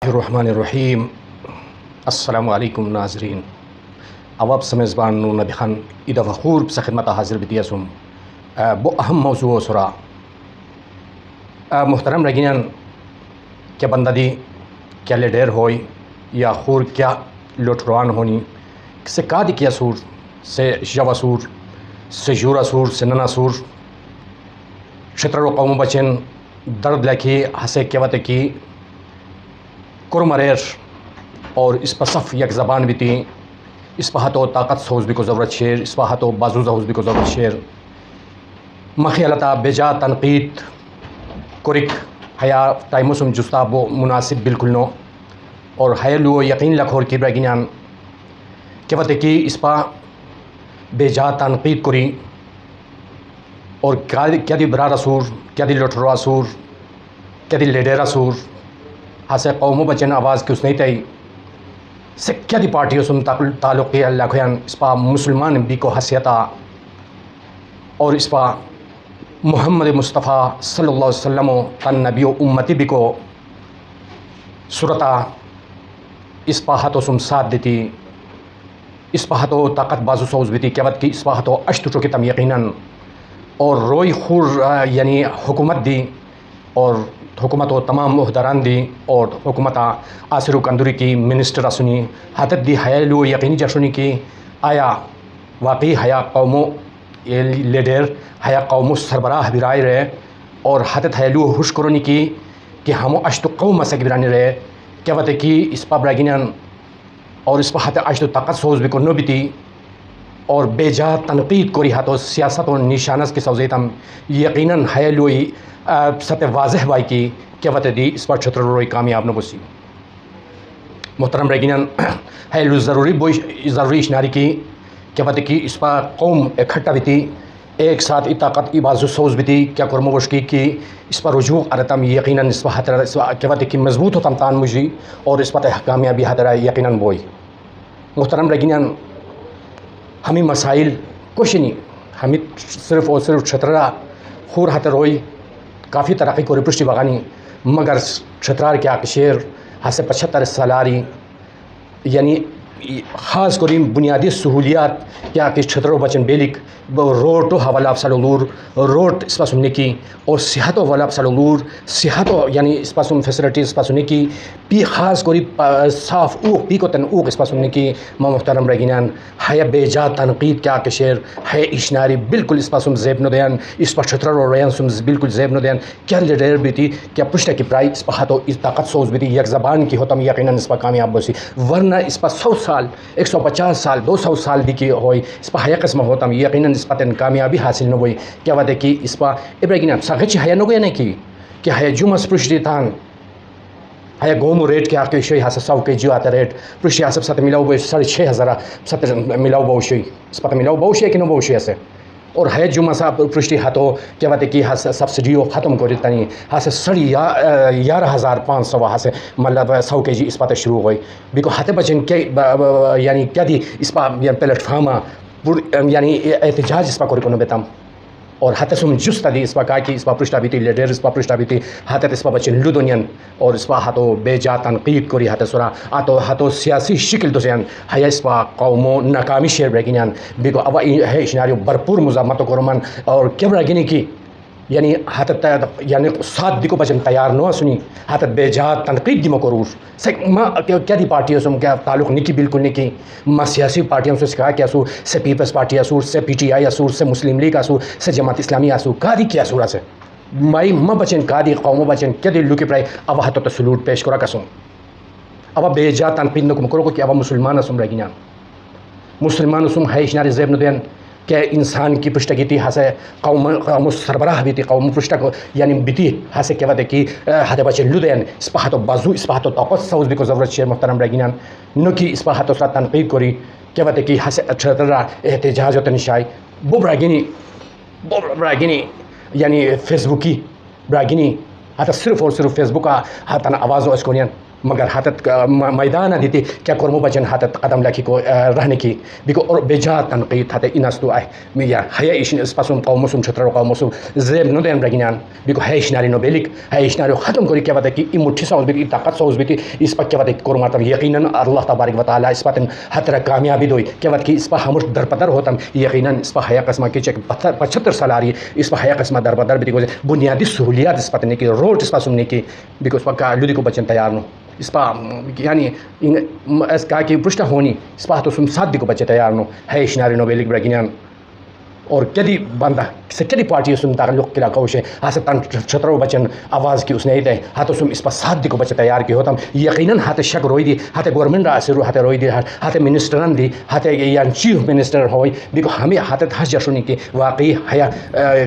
الرحمن الرحیم السلام علیکم ناظرین اواب سمیزبان نو نبی خان ایدہ وخور سے خدمت حاضر بیتیسم بو اہم موضوع سرا محترم رگینان کیا بندہ دی کیا لیڈر ہوئی یا خور کیا لوٹروان ہونی سے کا دی کیا سور سے جوا سور سے جورا سور سے ننا سور شطر و قوم بچن درد لکھی ہسے کیوت کی کرمریر اور اس پر صف یک زبان بھی تھی اس پر ہاتھوں طاقت سوز بھی کو ضرورت شیر اس پر ہاتھوں بازو زہوز بھی کو ضرورت شیر مخیلتا بجا تنقید کرک حیا ٹائمسم جستاب و مناسب بالکل نو اور حیلو یقین لکھور کی برگینان کیوت کی اس پر بجا تنقید کری اور کیا دی برا رسور کیا دی لٹروا سور کیا دی لیڈر رسور ہاسے قوموں بچن آواز کی اس نہیں تھی سے کیا دی پارٹیوں سن تعلق اللہ خیان اس پا مسلمان بھی کو حسیتا اور اس پا محمد مصطفیٰ صلی اللہ علیہ وسلم تن نبی و امتی بھی کو صورتا اس پا ہاتھوں سم ساتھ دیتی اس پا ہاتھوں طاقت بازو سوز بھی تھی کیوت کی اس پا ہاتھوں اشتو چوکی تم یقیناً اور روئی خور یعنی حکومت دی اور حکومت و تمام عہدران دی اور حکومت آصر کندوری کی منسٹر سنی حتت دی حیلو یقینی جشنی کی آیا واقعی حیا قوموں لیڈر حیا قوموں سربراہ برائے رہے اور حتت حیلو ہوش کرونی کی کہ ہمو اشتو قوم مسک برانی رہے کیا وقت کی اس پا براگینان اور اس پا حت اشتو طاقت سوز بھی کرنو بھی تھی اور بے جا تنقید کوری ہاتھوں سیاست و نشانس کی سوزیتم یقیناً حیلوئی سطح واضح بائی کی کیا وقت دی اس پر چھتر روئی کامیاب نہ بسی محترم رگینان حیلو ضروری اشناری کی کیا وقت کی اس پر قوم اکھٹا بھی تھی ایک ساتھ طاقت کی بازو سوز بھی تھی کیا کرموش کی اس پر رجوع ارتم یقیناً اس پر کیا وقت کی مضبوط ہوتم تان مجھے اور اس پر کامیابی حترہ یقیناً بوئی محترم رگینان ہمیں مسائل کچھ نہیں ہمیں صرف اور صرف چھترا خور ہاتھ روئی کافی ترقی کو رپشتی بغانی مگر چھترار کے آکشیر ہاسے 75 سالاری یعنی خاص کریم بنیادی سہولیات کیا کہ چھتروں بچن بیلک روڈ تو حوالہ افسلور روڈ اس پاس سننے کی اور صحت و والا افسلور صحت و یعنی اس پاس فیسلٹیز اس پاس سننے کی پی خاص کری صاف اوق پی کو تن اوق اس پاس سننے کی محترم رگینان ہے بے جا تنقید کیا کہ شیر ہے اشناری بالکل اس پاس زیب نو دیان اس پاس چھتر و ریان سم بالکل زیب نو دیان کیا لیڈر بھی تھی کیا پشتہ کی پرائی اس پا ہاتھوں اس طاقت سوز بھی تھی یک زبان کی ہوتم یقیناً اس پا کامیاب بسی ورنہ اس پا 100 سال 150 سال 200 سال بھی کی ہوئی اس پا حیا قسم ہوتم یقیناً اس پتن کامیابی حاصل نہ ہوئی کیا وعدے کی اس پا ابراگینان ساگچ حیا نہ گیا نہیں کی کہ حیا جمعہ پرشتی تان حیا گومو ریٹ کے آکے شوی ہاسا 100 کے جیو آتا ریٹ پرشتی ہاسا ساتھ ملاو بوئی 6,500 ملاو بو شوی اس پا ملاو بو شوی کہ نہ بو شوی ایسے اور ہے جمعہ صاحب پرشتی ہاتھوں کیا وعدے کی ہاسا سبسڈیو ختم کر دیتا نہیں ہاسا 11,500 ہاسے مطلب 100 کے جی اس پاتے شروع ہوئی بیکو ہاتھ بچن یعنی کیا دی اس پا پلیٹ فارما یعنی احتجاج اس پا کوئی کنو بیتام اور ہاتھ سم جستا دی اس پا کہا کہ اس پا پرشتہ بھی تھی لیڈر اس پا پرشتہ بھی تھی ہاتھ اس پا بچن لدونین اور اس پا ہاتھوں بے جا تنقید کری ہاتھ سورا ہاتھوں سیاسی شکل تو سیان ہے اس پا قوموں ناکامی شیر برگینیان بیکو اب ہے اشناریو برپور مزامتو کرمان اور کیا برگینی کی یعنی ہاتھ یعنی ساتھ دی کو بچن تیار نہ سنی ہاتھ بے جا تنقید دی مکرور سے کیا دی پارٹیوں سے کیا تعلق نہیں کی بالکل نہیں کی ما سیاسی پارٹیوں سے کہا کہ اسو سے پیپلز پارٹی اسور سے پی ٹی آئی اسور سے مسلم لیگ اسور سے جماعت اسلامی اسور کا دی کیا سورا سے مائی ما بچن کا دی قوموں بچن کیا دی لوکی پرائی اب ہاتھوں تو سلوٹ پیش کرا کسوں اب بے جا تنقید نہ مکرو کہ اب مسلمان اسم رگینان مسلمان اسم ہے اشناری زیب ندین کہ انسان کی پشتگی تھی ہاسے قوم سربراہ بھی تھی قوم پشتہ کو یعنی بیتی ہاسے کیا وعدے کی ہاتھ بچے لدین اس پا ہاتھوں بازو اس پا ہاتھوں طاقت سوز بھی کو ضرورت شیر محترم رگینان نو کی اس پا ہاتھوں سرا تنقید کری کیا وعدے کی ہاسے چھتر احتجاج و تنشائی بو براگینی یعنی فیس بکی براگینی ہاتھ صرف اور صرف فیس بک کا ہاتھ آواز و اسکونین مگر حتت میدان دیتی کیا کرمو بچن حتت قدم لکی کو رہنے کی بیکو اور بجا تنقید حتت اینستو یا حیا ایشن اسپاسوم قومسوم چھترو قومسوم زیب نو دین برگینان بیکو حیشناری نو بیلیک حیشناری ختم کری کیا بتا کہ ای مٹھی سوز بیتی طاقت سوز بیتی اس پر کیا بتا کرماتم یقیناً اللہ تبارک و تعالی اس پر حتر کامیابی دوئی کیا بتا کہ اس پر ہمش در پدر ہوتم یقیناً اس پر حیا قسمہ کی چک 75 سال آ رہی اس پر حیا قسمہ در پدر بیتی کو بنیادی سہولیات اس پر نہیں روڈ اس پر سمنے کی بیکو اس پر لودی کو بچن تیار نو اس پا یعنی اس کا کہ پرشتہ ہونی اس پا تو سم ساتھ دی کو بچے تیار نو ہے اشناری نو بیلک برگینان اور کدی بندہ سے کدی پارٹی سم تعلق کلا کوشے ہاسے تن چھترو بچن آواز کی اس نے دے ہاتھ سم اس پا ساتھ دی کو بچے تیار کی ہوتم یقیناً ہاتھ شک روئی دی ہاتھ گورنمنٹ اثر ہاتھ روئی دی ہاتھ منسٹرن دی ہاتھ یعنی چیف منسٹر ہوئی دیکھو ہمیں ہاتھ ہس جشونی کی واقعی حیا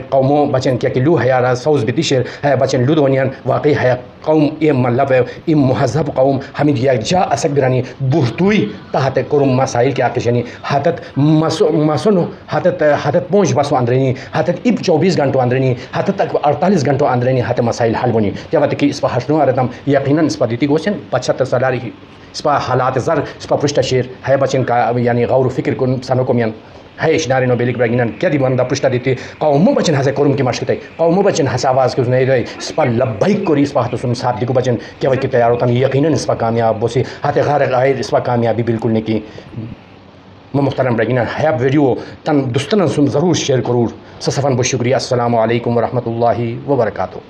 قوموں بچن کیا کہ لو حیا سوز بیتی شیر ہے بچن لو دونیان واقعی حیا قوم ام مطلب ام مہذب قوم ہمیں یک جا اسک برانی بہتوئی تحت کرم مسائل کی آکشنی حتت مسونو حتت پونچ بسو اندرینی حتت اب 24 گھنٹوں اندرینی حتت تک 48 گھنٹوں اندرینی حتت مسائل حل بنی جب کہ اس پر ہشنو آرتم یقیناً اس پر دیتی گوشن 75 سالاری اس پر حالات زر اس پر پرشتہ شیر ہے بچن کا یعنی غور و فکر کن سنو کمین ہے اشناری نو بیلک برگینان کیا دی بندہ پرشتہ دیتی قومو بچن ہسے کرم کی مشکتے قومو بچن ہسے آواز کی اس نے دے اس پر لبیک کری اس پر ہاتھ سم ساتھ دی کو بچن کیا وقت تیار ہوتا یقیناً اس پر کامیاب بوسی ہاتھ غیر غیر اس پر کامیابی بالکل نہیں کی محترم برگینان ہے ویڈیو تن دستن سم ضرور شیئر کرور سسفن بشکریہ السلام علیکم ورحمۃ اللہ وبرکاتہ